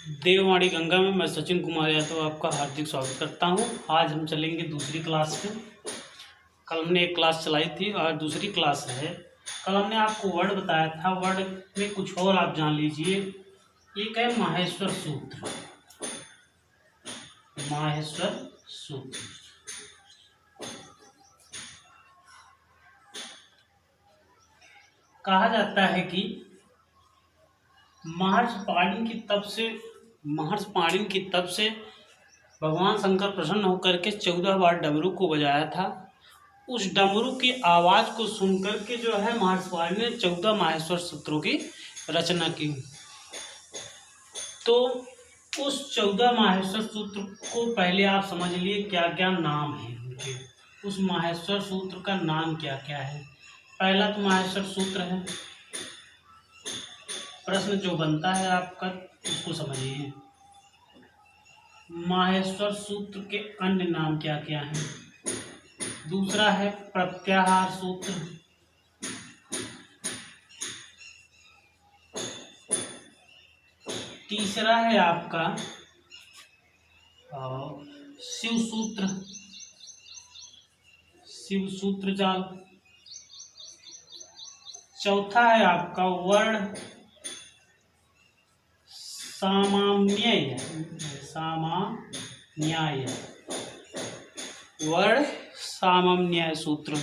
देववाणी गंगा में मैं सचिन कुमार यादव आपका हार्दिक स्वागत करता हूं। आज हम चलेंगे दूसरी क्लास में। कल हमने एक क्लास चलाई थी और दूसरी क्लास है। कल हमने आपको वर्ड बताया था, वर्ड में कुछ और आप जान लीजिए। एक है माहेश्वर सूत्र। माहेश्वर सूत्र कहा जाता है कि महर्षि पाणिनि की तप से भगवान शंकर प्रसन्न होकर के 14 बार डमरू को बजाया था। उस डमरू की आवाज को सुनकर के जो है महर्षि पाणिनि ने 14 माहेश्वर सूत्रों की रचना की। तो उस 14 माहेश्वर सूत्र को पहले आप समझ लिए क्या क्या नाम है उनके। उस माहेश्वर सूत्र का नाम क्या क्या है। पहला तो माहेश्वर सूत्र है। प्रश्न जो बनता है आपका उसको समझिए। माहेश्वर सूत्र के अन्य नाम क्या क्या हैं। दूसरा है प्रत्याहार सूत्र। तीसरा है आपका शिव सूत्र, शिव सूत्र जाल। चौथा है आपका वर्ण सामान्यय, वर्ण सामान्यय सूत्र।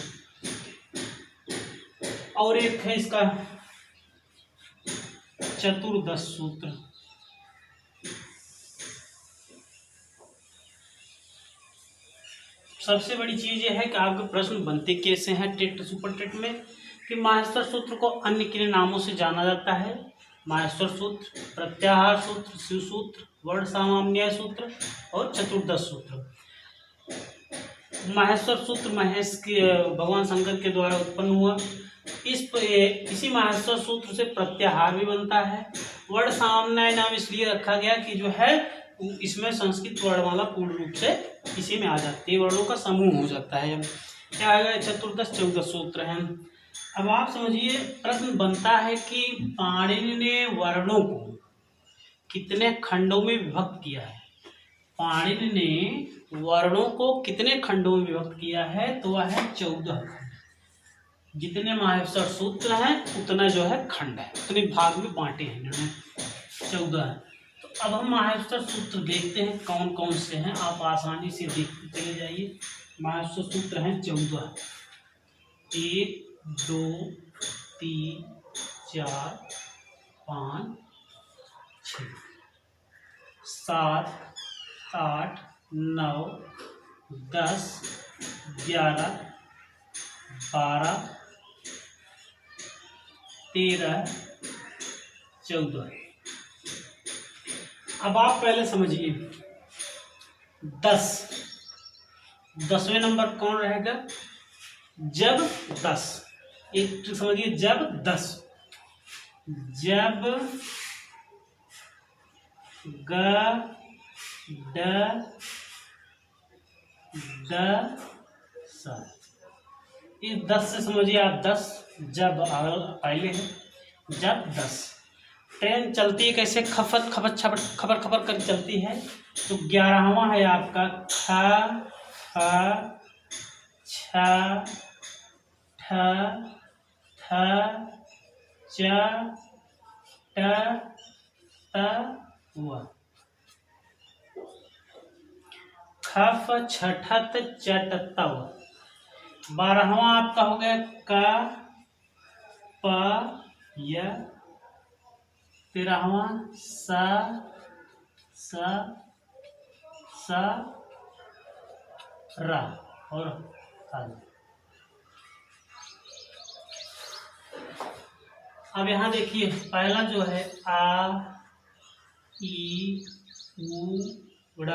और एक है इसका चतुर्दश सूत्र। सबसे बड़ी चीज ये है कि आपके प्रश्न बनते कैसे हैं टेट सुपर टेट में, कि माहेश्वर सूत्र को अन्य किन नामों से जाना जाता है। माहेश्वर सूत्र, प्रत्याहार सूत्र, शिव सूत्र, वर्ण सामान्यय सूत्र और चतुर्दश सूत्र। माहेश्वर सूत्र महेश के भगवान शंकर के द्वारा उत्पन्न हुआ। इसी माहेश्वर सूत्र से प्रत्याहार भी बनता है। वर्ण सामान्यय नाम इसलिए रखा गया कि जो है इसमें संस्कृत वर्णमाला पूर्ण रूप से इसी में आ जाती है, वर्णों का समूह हो जाता है। क्या है चतुर्दश 14 सूत्र हैं। अब आप समझिए प्रश्न बनता है कि पाणिनि ने वर्णों को कितने खंडों में विभक्त किया है। पाणिनि ने वर्णों को कितने खंडों में विभक्त किया है, तो वह है 14 खंड। जितने माहेश्वर सूत्र हैं उतना जो है खंड है, उतने भाग में बांटे हैं इन्होंने, 14 है। तो अब हम माहेश्वर सूत्र देखते हैं कौन कौन से हैं। आप आसानी से देखते चले जाइए। माहेश्वर सूत्र हैं 14। 1 2 3 4 5 6 7 8 9 10 11 12 13 14। अब आप पहले समझिए 10वें नंबर कौन रहेगा। जब 10, एक समझिए जब 10, जब ग ड द स। इस 10 से समझिए आप 10 जब पहले है। जब 10 ट्रेन चलती है कैसे, खपत खपत छपट खबर खबर कर चलती है। तो 11वां है आपका ख फ छ ठ थ च ट त व। खफ छठत चट तव। 12वां आपका हो गया क प य। 13वां स र और अब यहाँ देखिए पहला जो है आ ई उ ड़,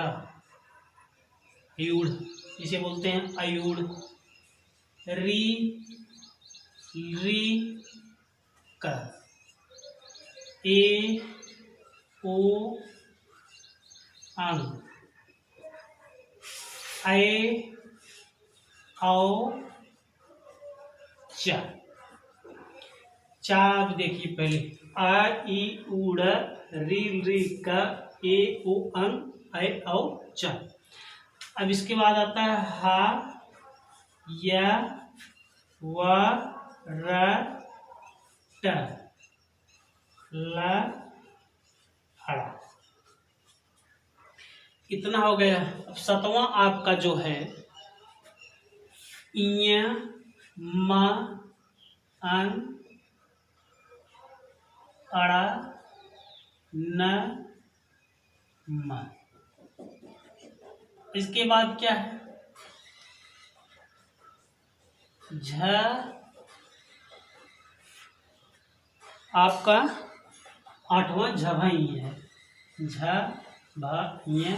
यूड़, इसे बोलते हैं अयूड़। री री क, ए ओ अंग, ए औ च। चा देखिए पहले आ ई उ ड़ री री क ए ओ अं ऐ औ च। अब इसके बाद आता है हा या व र ट ल हड़ा। इतना हो गया। अब सतवां आपका जो है इया म अन अड़ा न म। इसके बाद क्या है झ आपका आठवां झभई है झ भ य।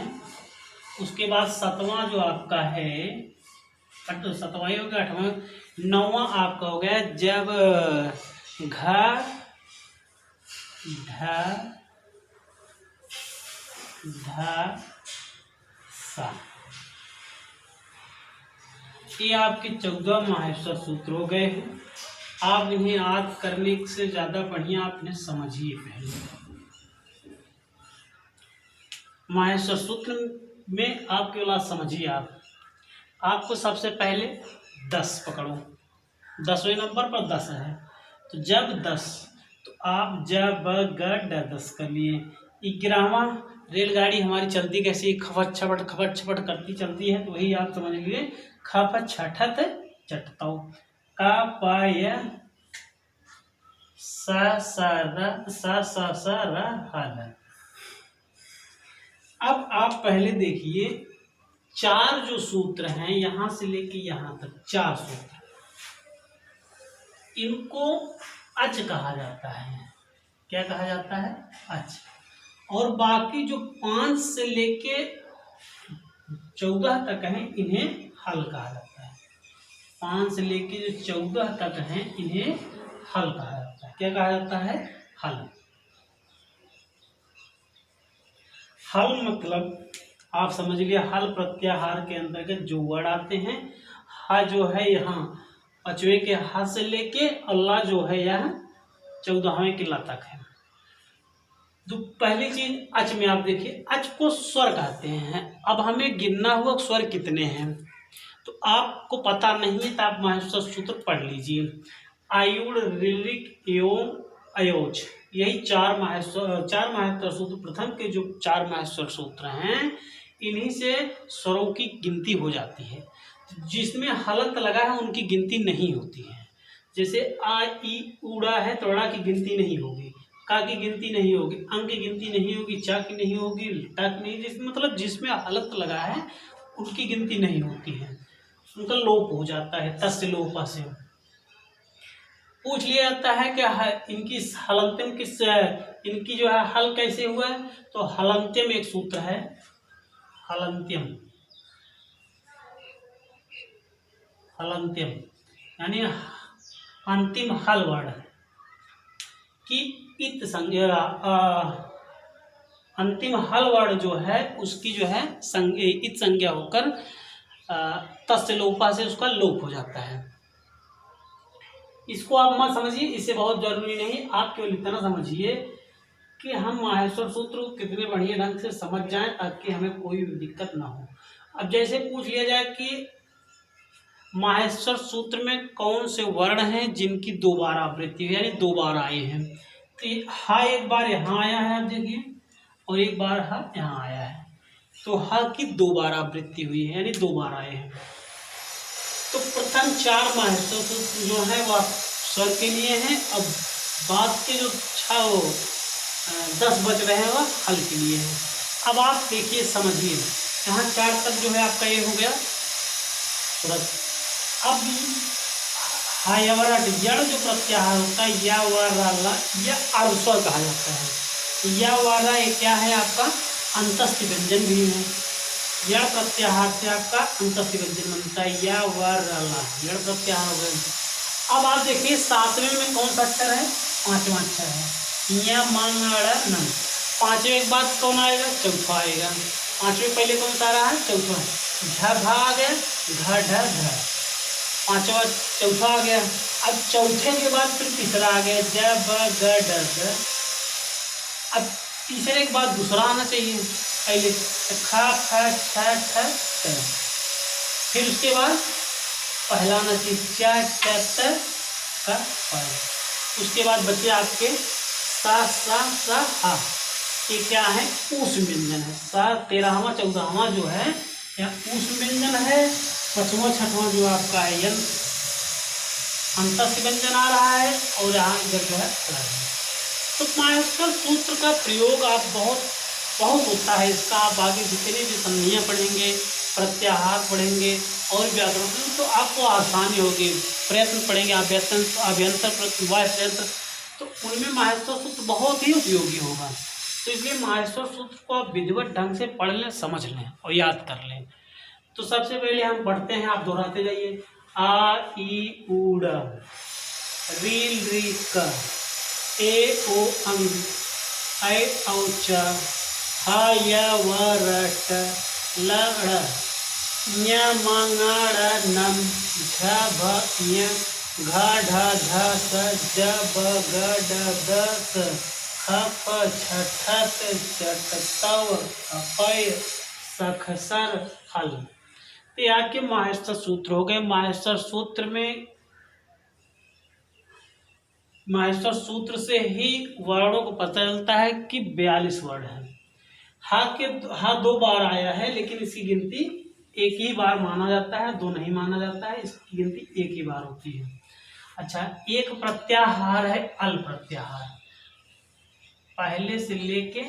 उसके बाद सतवां जो आपका है सतवां हो गया। आठवां नौवां आपका हो गया जब घ ढ ध सा। ये आपके 14 माहेश्वर सूत्र हो गए हैं। आप इन्हें याद करने से ज्यादा बढ़िया आप इन्हें समझिए। पहले माहेश्वर सूत्र में आप केवल समझिए। आपको सबसे पहले 10 पकड़ो, 10वें नंबर पर 10 है। तो जब 10 तो आप जब ग ड 10 कर लिए। 11वां रेलगाड़ी हमारी चलती कैसी खपट छपट करती चलती है, तो वही आप समझ लिए खप छठत चटताओ का पाय स र हल। अब आप पहले देखिए 4 जो सूत्र हैं यहां से लेके यहां तक 4 सूत्र, इनको अच कहा जाता है। क्या कहा जाता है अच। और बाकी जो 5 से लेके 14 तक हैं इन्हें हल कहा जाता है। 5 से लेके जो 14 तक हैं इन्हें हल कहा जाता है। क्या कहा जाता है हल। हल मतलब आप समझ लिया हल प्रत्याहार के अंतर्गत जो वर्ड आते हैं। हा जो है यहाँ 5वें के हा से लेके अल्लाह जो है यह 14वें के ला तक है। तो पहली चीज अच में आप देखिए अच को स्वर कहते हैं। अब हमें गिनना हुआ स्वर कितने हैं, तो आपको पता नहीं है तो आप माहेश्वर सूत्र पढ़ लीजिए। आयुड़ ऋलिक एवं अयोच, यही 4 माहेश्वर सूत्र। प्रथम के जो 4 माहेश्वर सूत्र हैं इन्हीं से स्वरों की गिनती हो जाती है। जिसमें हलंत लगा है उनकी गिनती नहीं होती है। जैसे आ ई उड़ा है तो अड़ा की गिनती नहीं होगी, का की गिनती नहीं होगी, अंग की गिनती नहीं होगी, चा की नहीं होगी, टा की नहीं। मतलब जिसमें हलंत लगा है उनकी गिनती नहीं होती है, उनका लोप हो जाता है। तस्य लोपा से पूछ लिया जाता है कि इनकी हलंत्यम किस, इनकी जो है हल कैसे हुआ है, तो हलंत्यम एक सूत्र है। हलंत्यम हलंत्यम यानी अंतिम हल वर्ड की इत संज्ञा, अंतिम हल वर्ड जो है उसकी जो है इत संज्ञा होकर तस्य लोपा से उसका लोप हो जाता है। इसको आप मत समझिए, इससे बहुत जरूरी नहीं। आप केवल इतना समझिए कि हम माहेश्वर सूत्र कितने बढ़िया ढंग से समझ जाएं ताकि हमें कोई दिक्कत ना हो। अब जैसे पूछ लिया जाए कि माहेश्वर सूत्र में कौन से वर्ण हैं जिनकी 2 बार आवृत्ति है, यानी 2 बार आए हैं। तो हा एक बार यहाँ आया है आप देखिए, और एक बार हा यहाँ आया है। तो हा की 2 बार आवृत्ति हुई है, यानी 2 बार आए हैं। तो प्रथम 4 माहेश्वर सूत्र जो है वह स्वर के लिए हैं। अब बाद के जो 10 बच रहे हैं वह हल के लिए हैं। अब आप देखिए समझिए, यहाँ 4 तक जो है आपका ये हो गया। अब हायवरट यड़ जो प्रत्याहार होता है या वाला या अर्धस्वर कहा जाता है। या वाला ये क्या है आपका अंतस्थ व्यंजन भी है। यड़ प्रत्याहार से आपका अंतस्थ व्यंजन बनता है या वाला यड़ प्रत्याहार हो गया। अब आप देखिए 7वें में कौन सा अक्षर है, 5वां अक्षर है या मंगड़न। 5वें के बाद कौन आएगा, चौथा आएगा। 5वें पहले कौन सा आ रहा है, चौथा है। झ भा आ गया, घ ढ ध, 5वां चौथा आ गया। अब चौथे के बाद फिर तीसरा आ गया ज ब ग ड ग। अब तीसरे के बाद दूसरा आना चाहिए, पहले ख फ छ ठ त, फिर उसके बाद पहला आना चाहिए च त का प, उसके बाद बचे आपके सा हा। ये क्या है? ऊष्म व्यंजन है। सा 13वां 14वां जो है यह ऊष्म व्यंजन है। 5वां 6वां जो आपका है यंत्र अंतस्थ व्यंजन आ रहा है, और यहाँ इधर जो है तो माहेश्वर सूत्र का प्रयोग आप बहुत होता है इसका। आप आगे जितने भी संधियाँ पढ़ेंगे, प्रत्याहार पढ़ेंगे और व्याकरण, तो आपको आसानी होगी। प्रयत्न पढ़ेंगे अभ्यंतर वायंत्र, तो उनमें माहेश्वर सूत्र बहुत ही उपयोगी होगा। तो इसलिए माहेश्वर सूत्र को आप विधिवत ढंग से पढ़ लें, समझ लें और याद कर लें। तो सबसे पहले हम पढ़ते हैं, आप दोहराते जाइए। आ ई उ ड, रील री क, ए ओ अंग, ऐ औ च, ह य व र ट, ल ड़, ञ म ङ ड़ नम, झ भ ञ, घ ढ ध स, ज ब ग ड द स, ख प छ ठ त, च ट तव, अपय सख सर हल। तो ये आपके माहेश्वर सूत्र हो गए। माहेश्वर सूत्र से ही वर्णों को पता चलता है कि 42 वर्ण है। हा 2 बार आया है, लेकिन इसकी गिनती एक ही बार माना जाता है, 2 नहीं माना जाता है, इसकी गिनती एक ही बार होती है। अच्छा, एक प्रत्याहार है अल प्रत्याहार, पहले से लेके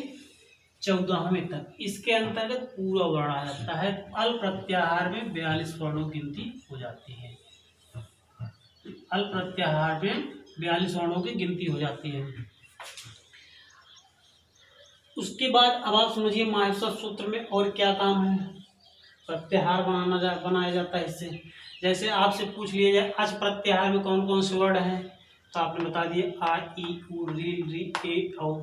14वें तक, इसके अंतर्गत पूरा वर्ण आ जाता है। अल प्रत्याहार में 42 वर्णों की गिनती हो जाती है। अल प्रत्याहार में 42 वर्णों की गिनती हो जाती है। उसके बाद अब आप समझिए माहेश्वर सूत्र में और क्या काम है। प्रत्याहार बनाया जाता है इससे। जैसे आपसे पूछ लिया जाए अच प्रत्याहार में कौन कौन से वर्ड हैं, तो आपने बता दिए आ ई उ री री ए औ।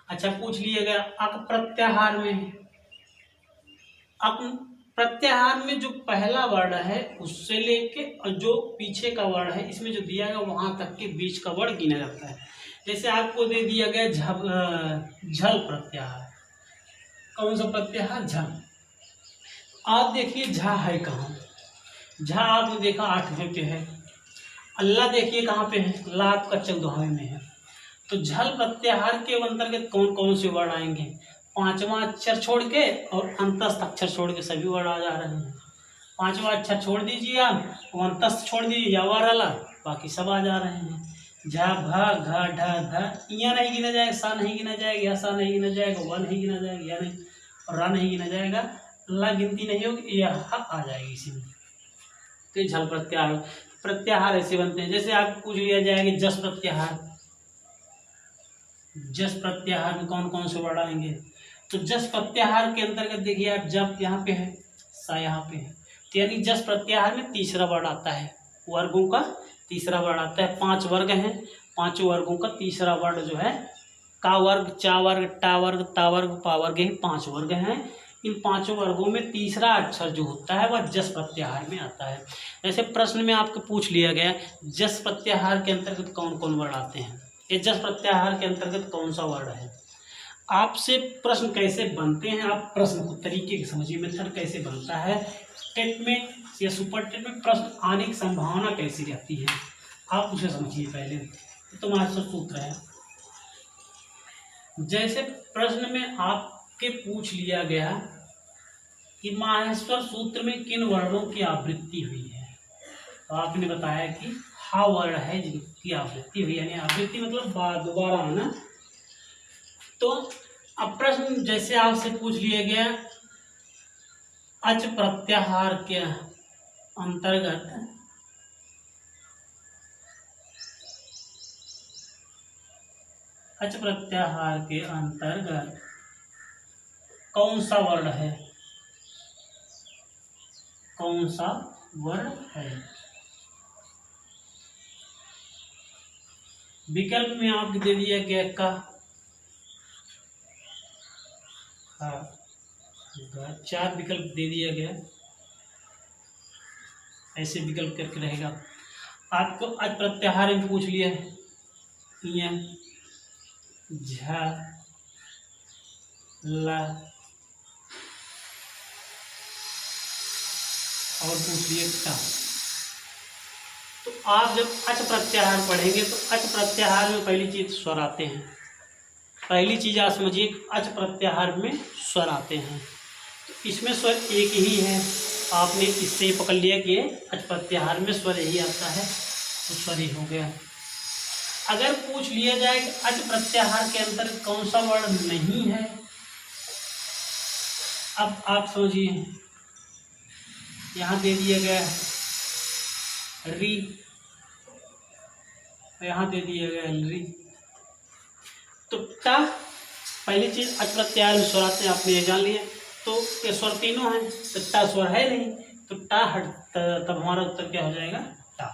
अच्छा, पूछ लिया गया अक प्रत्याहार में, अक प्रत्याहार में जो पहला वर्ण है उससे लेके और जो पीछे का वर्ण है, इसमें जो दिया गया वहां तक के बीच का वर्ण गिना जाता है। जैसे आपको दे दिया गया झल प्रत्याहार, कौन सा प्रत्याहार? झल। आप देखिए झा है कहाँ? झा आपने देखा 8वें पे है। अल्लाह देखिए कहाँ पे है? ला आपका 14वें में है। तो झल प्रत्याहार के अंतर्गत कौन कौन से वर्ण आएंगे? 5वां अक्षर छोड़ के और अंतस्थ अक्षर छोड़ के सभी वर्ण आ जा रहे हैं। 5वां अक्षर छोड़ दीजिए आप, अंतस्थ छोड़ दीजिए, या वाला, बाकी सब आ जा रहे हैं। झ भ घ ढ ध, या नहीं गिना जाएगा, सा नहीं गिना जाएगा, या सा नहीं गिना जाएगा, व नहीं गिना जाएगा, या नहीं, और रा नहीं गिना जाएगा, अल्लाह गिनती नहीं होगी, यह आ जाएगी इसी में। तो ये झल प्रत्याहार ऐसे बनते हैं। जैसे आप पूछ लिया जाएगा जस प्रत्याहार, जस प्रत्याहार में कौन कौन से वर्ण आएंगे? तो जस प्रत्याहार के अंतर्गत देखिए आप, जब यहाँ पे है, सा यहाँ पे है, तो यानी जस प्रत्याहार में तीसरा वर्ण आता है, वर्गों का तीसरा वर्ण आता है। 5 वर्ग हैं, 5 वर्गों का तीसरा वर्ण जो है, का वर्ग, चा वर्ग, टा वर्ग, ता वर्ग, पा वर्ग, ये 5 वर्ग हैं। इन 5 वर्गों में तीसरा अक्षर जो होता है वह जस प्रत्याहार में आता है। जैसे प्रश्न में आपको पूछ लिया गया जस प्रत्याहार के अंतर्गत कौन कौन वर्ण आते हैं, ये जस प्रत्याहार के अंतर्गत कौन सा वर्ण है। आपसे प्रश्न कैसे बनते हैं, आप प्रश्न को तरीके की समझिए, मेथड कैसे बनता है, टेट में या सुपर टेट में प्रश्न आने की संभावना कैसी रहती है, आप उसे समझिए पहले। तो माहेश्वर सूत्र है। जैसे प्रश्न में आपके पूछ लिया गया कि माहेश्वर सूत्र में किन वर्णों की आवृत्ति हुई है, तो आपने बताया कि हा वर्ण है जिनकी आवृत्ति हुई, यानी आवृत्ति मतलब दोबारा आना। तो अब प्रश्न जैसे आपसे पूछ लिया गया अच प्रत्याहार के अंतर्गत कौन सा वर्ण है, कौन सा वर्ण है। विकल्प में आपको दे दिया गया का, हाँ, 4 विकल्प दे दिया गया, ऐसे विकल्प करके रहेगा। आपको अच प्रत्याहार में पूछ लिया है झ, ल, और पूछ लिए टा। तो आप जब अच प्रत्याहार पढ़ेंगे तो अच प्रत्याहार में पहली चीज स्वर आते हैं। पहली चीज आप समझिए, अच प्रत्याहार में स्वर आते हैं। तो इसमें स्वर एक ही है, आपने इससे ही पकड़ लिया कि अच प्रत्याहार में स्वर यही आता है, तो स्वर ही हो गया। अगर पूछ लिया जाए कि अच प्रत्याहार के अंतर्गत कौन सा वर्ण नहीं है, अब आप समझिए, यहाँ दे दिया गया है री, यहाँ दे दिया गया है री। तो टा पहली चीज अच प्रत्याहार में स्वर आते हैं, आपने ये जान लिया। तो ये स्वर तीनों हैं, तो टा स्वर है नहीं, तो टा हट, तब हमारा उत्तर क्या हो जाएगा, टा।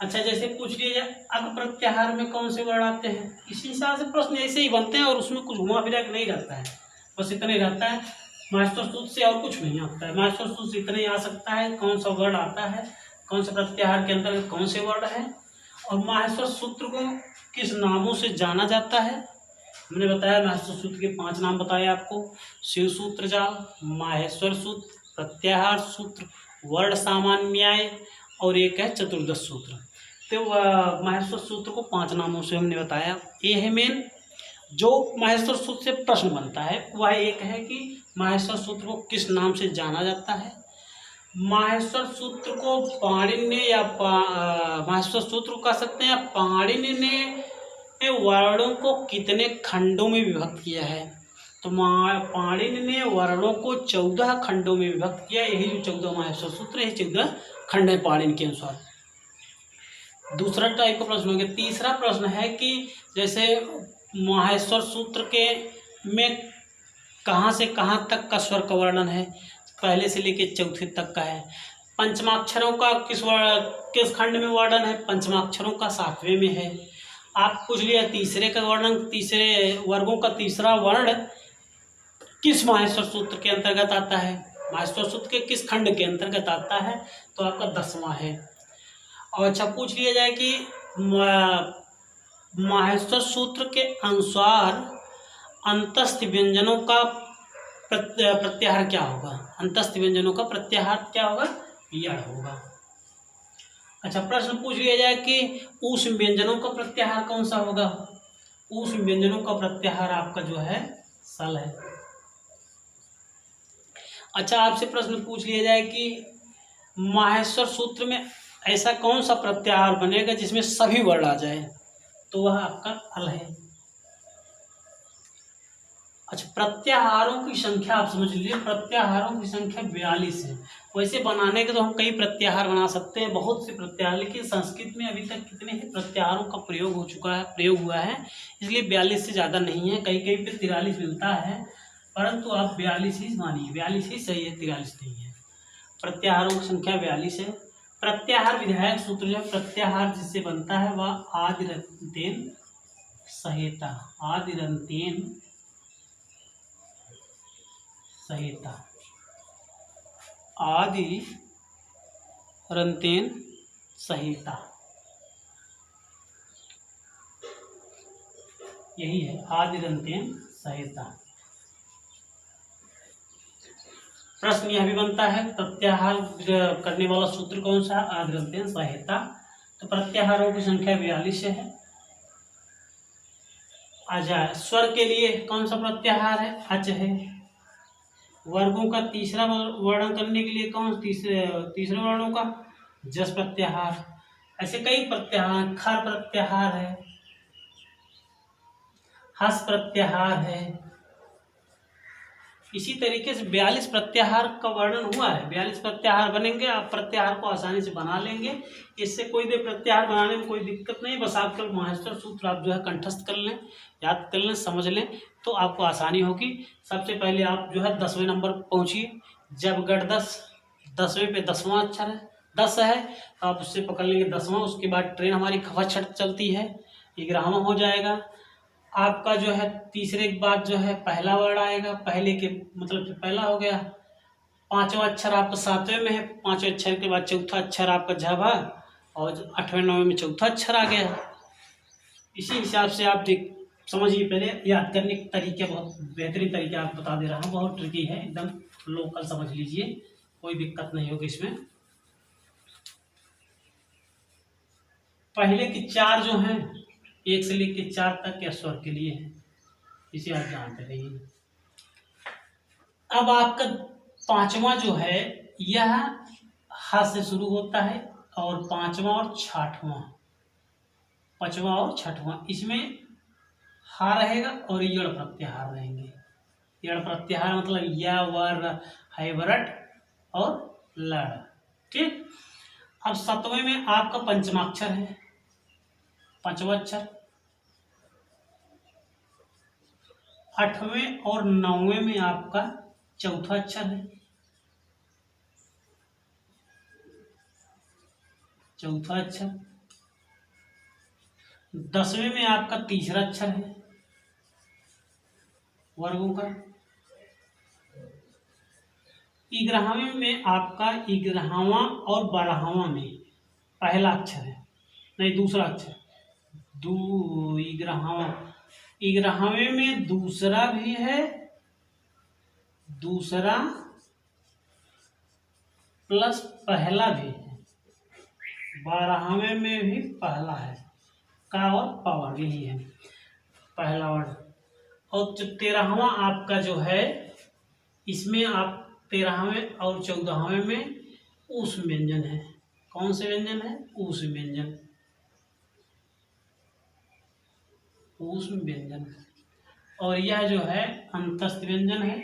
अच्छा, जैसे पूछ लिया जाए अग प्रत्याहार में कौन से वर्ण आते हैं, इसी हिसाब से प्रश्न ऐसे ही बनते हैं और उसमें कुछ घुमा फिरा नहीं रहता है, बस इतना ही रहता है। मास्टर सूत्र से और कुछ नहीं आता है, मास्टर सूत्र से इतना ही आ सकता है कौन सा वर्ण आता है, कौन से प्रत्याहार के अंतर्गत कौन से वर्ण है, और माहेश्वर सूत्र को किस नामों से जाना जाता है। हमने बताया माहेश्वर सूत्र के 5 नाम बताए आपको, शिव सूत्र जाल, माहेश्वर सूत्र, प्रत्याहार सूत्र, वर्ण सामान्याय, और एक है चतुर्दश सूत्र। तो माहेश्वर सूत्र को 5 नामों से हमने बताया। ये है मेन जो माहेश्वर सूत्र से प्रश्न बनता है, वह एक है कि माहेश्वर सूत्र को किस नाम से जाना जाता है। माहेश्वर सूत्र को पाणिनि या माहेश्वर सूत्र कह सकते हैं, पाणिनि ने वर्णों को कितने खंडों में विभक्त किया है। तो पाणिनि ने वर्णों को 14 खंडों में विभक्त किया, यही जो 14 माहेश्वर सूत्र है, 14 खंड है पाणिनि के अनुसार। दूसरा टाइप का प्रश्न हो गया। तीसरा प्रश्न है कि जैसे माहेश्वर सूत्र के में कहाँ से कहाँ तक का स्वर का वर्णन है, पहले से लेके चौथे तक का है। पंचमाक्षरों का किस खंड में वर्णन है, पंचमाक्षरों का 7वें में है। आप पूछ लिया तीसरे का वर्णन, तीसरे वर्गों का तीसरा वर्ण किस माहेश्वर सूत्र के अंतर्गत आता है, माहेश्वर सूत्र के किस खंड के अंतर्गत आता है, तो आपका 10वां है। और अच्छा, पूछ लिया जाए कि माहेश्वर सूत्र के अनुसार अंतस्थ व्यंजनों का प्रत्याहार क्या होगा, अंतस्थ व्यंजनों का प्रत्याहार क्या होगा, यड़ होगा। अच्छा, प्रश्न पूछ लिया जाए कि ऊष्म व्यंजनों का प्रत्याहार कौन सा होगा, ऊष्म व्यंजनों का प्रत्याहार आपका जो है सल है। अच्छा, आपसे प्रश्न पूछ लिया जाए कि माहेश्वर सूत्र में ऐसा कौन सा प्रत्याहार बनेगा जिसमें सभी वर्ण आ जाए, तो वह आपका अल है। अच्छा, प्रत्याहारों की संख्या आप समझ लीजिए, प्रत्याहारों की संख्या 42 है। वैसे बनाने के तो हम कई प्रत्याहार बना सकते हैं, बहुत से प्रत्याहार, लेकिन संस्कृत में अभी तक कितने ही प्रत्याहारों का प्रयोग हुआ है, इसलिए 42 से ज़्यादा नहीं है। कहीं कहीं पे 43 मिलता है, परंतु आप 42 ही मानिए, 42 ही सही है, 43 नहीं है। प्रत्याहारों की संख्या 42 है। प्रत्याहार विधायक सूत्र जो प्रत्याहार जिससे बनता है वह आदिरंतेन संहिता, आदिरंतेन संहिता, आदिरंतेन संहिता, यही है आदिरंतेन संहिता। प्रश्न यह भी बनता है प्रत्याहार करने वाला सूत्र कौन सा, आदिरंतेन संहिता। तो प्रत्याहारों की संख्या 42 है। अच्छा, स्वर के लिए कौन सा प्रत्याहार है, अच है। वर्गों का तीसरा वर्णन करने के लिए कौन तीसरे वर्णों का जस प्रत्याहार। ऐसे कई प्रत्याहार, खर प्रत्याहार है, हस प्रत्याहार है। इसी तरीके से 42 प्रत्याहार का वर्णन हुआ है। 42 प्रत्याहार बनेंगे, आप प्रत्याहार को आसानी से बना लेंगे। इससे कोई भी प्रत्याहार बनाने में कोई दिक्कत नहीं, बस आप केवल माहेश्वर सूत्र आप जो है कंठस्थ कर लें, याद कर लें, समझ लें, तो आपको आसानी होगी। सबसे पहले आप जो है 10वें नंबर पर पहुँचिए। जब गढ़ 10वें पे 10वां अक्षर है, 10 है, तो आप उससे पकड़ लेंगे 10वां। उसके बाद ट्रेन हमारी खफा छठ चलती है, 11वां हो जाएगा। आपका जो है तीसरे के बाद जो है पहला वर्ण आएगा, पहले के मतलब कि पहला हो गया। 5वां अक्षर आपका 7वें में है, 5वें अक्षर के बाद चौथा अक्षर आपका झ है, और 8वें 9वें में चौथा अक्षर आ गया। इसी हिसाब से आप समझिए, पहले याद करने के तरीके बहुत बेहतरीन तरीके आप बता दे रहा हूँ, बहुत ट्रिकी है, एकदम लोकल समझ लीजिए, कोई दिक्कत नहीं होगी इसमें। पहले के 4 जो हैं 1 से लेके 4 तक के स्वर के लिए है, इसे आप जानते रहिए। अब आपका 5वां जो है यह हा से शुरू होता है और 5वां और 6वां, 5वां और 6वां, इसमें हा रहेगा और यड़ प्रत्याहार रहेंगे। यड़ प्रत्याहार मतलब या, वर, है, वरट और लड़। ठीक। अब 7वें में आपका पंचमाक्षर है, 5वां अक्षर। 8वें और 9वें में आपका चौथा अक्षर है, चौथा अक्षर। 10वें में आपका तीसरा अक्षर है वर्गों का। 11वें में आपका 11वां और 12वां में पहला अक्षर है, नहीं दूसरा अक्षर, 11वें में दूसरा भी है, दूसरा प्लस पहला भी है, 12वें में भी पहला है, का और पावर यही है पहला वर्ड। और 13वां आपका जो है इसमें आप 13वें और 14वें में उस व्यंजन है। कौन से व्यंजन है? उस व्यंजन, उस व्यंजन। और यह जो है अंतस्थ व्यंजन है।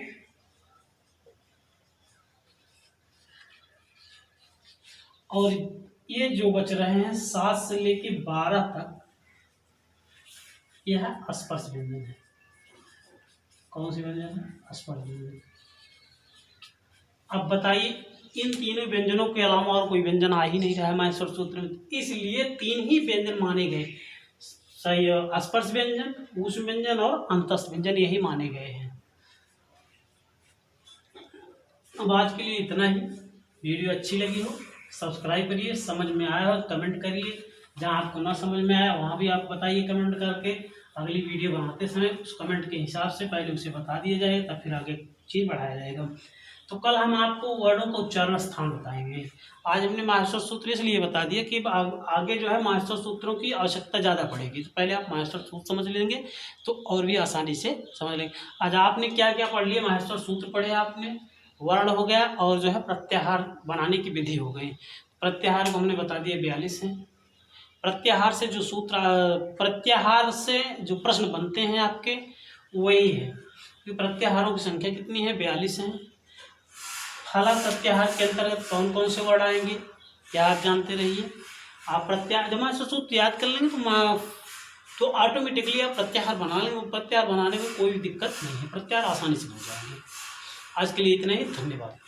और ये जो बच रहे हैं 7 से लेके 12 तक, यह स्पर्श व्यंजन है। कौन से व्यंजन है? स्पर्श व्यंजन। अब बताइए, इन तीनों व्यंजनों के अलावा और कोई व्यंजन आ ही नहीं रहा है माहेश्वर सूत्र में, इसलिए 3 ही व्यंजन माने गए सही, स्पर्श व्यंजन, उस व्यंजन और अंतस्थ व्यंजन, यही माने गए हैं। अब आज के लिए इतना ही। वीडियो अच्छी लगी हो सब्सक्राइब करिए, समझ में आया हो कमेंट करिए, जहाँ आपको ना समझ में आया वहाँ भी आप बताइए कमेंट करके। अगली वीडियो बनाते समय उस कमेंट के हिसाब से पहले उसे बता दिया जाएगा, तब फिर आगे चीज़ बढ़ाया जाएगा। तो कल हम आपको वर्णों का उच्चारण स्थान बताएंगे। आज हमने माहेश्वर सूत्र इसलिए बता दिया कि आगे जो है माहेश्वर सूत्रों की आवश्यकता ज़्यादा पड़ेगी, तो पहले आप माहेश्वर सूत्र समझ लेंगे तो और भी आसानी से समझ लेंगे। आज आपने क्या क्या पढ़ लिया? माहेश्वर सूत्र पढ़े आपने, वर्ण हो गया, और जो है प्रत्याहार बनाने की विधि हो गई। प्रत्याहार को हमने बता दिया 42 हैं। प्रत्याहार से जो सूत्र, प्रत्याहार से जो प्रश्न बनते हैं आपके वही है। प्रत्याहारों की संख्या कितनी है? 42 है। फला प्रत्याहार के अंतर्गत कौन कौन से वर्ड आएंगे क्या आप जानते रहिए। आप प्रत्याहार जब से सूत्र याद कर लेंगे तो ऑटोमेटिकली आप प्रत्याहार बना लेंगे। प्रत्याहार बनाने में कोई दिक्कत नहीं है, प्रत्याहार आसानी से बन जाएंगे। आज के लिए इतना ही, धन्यवाद।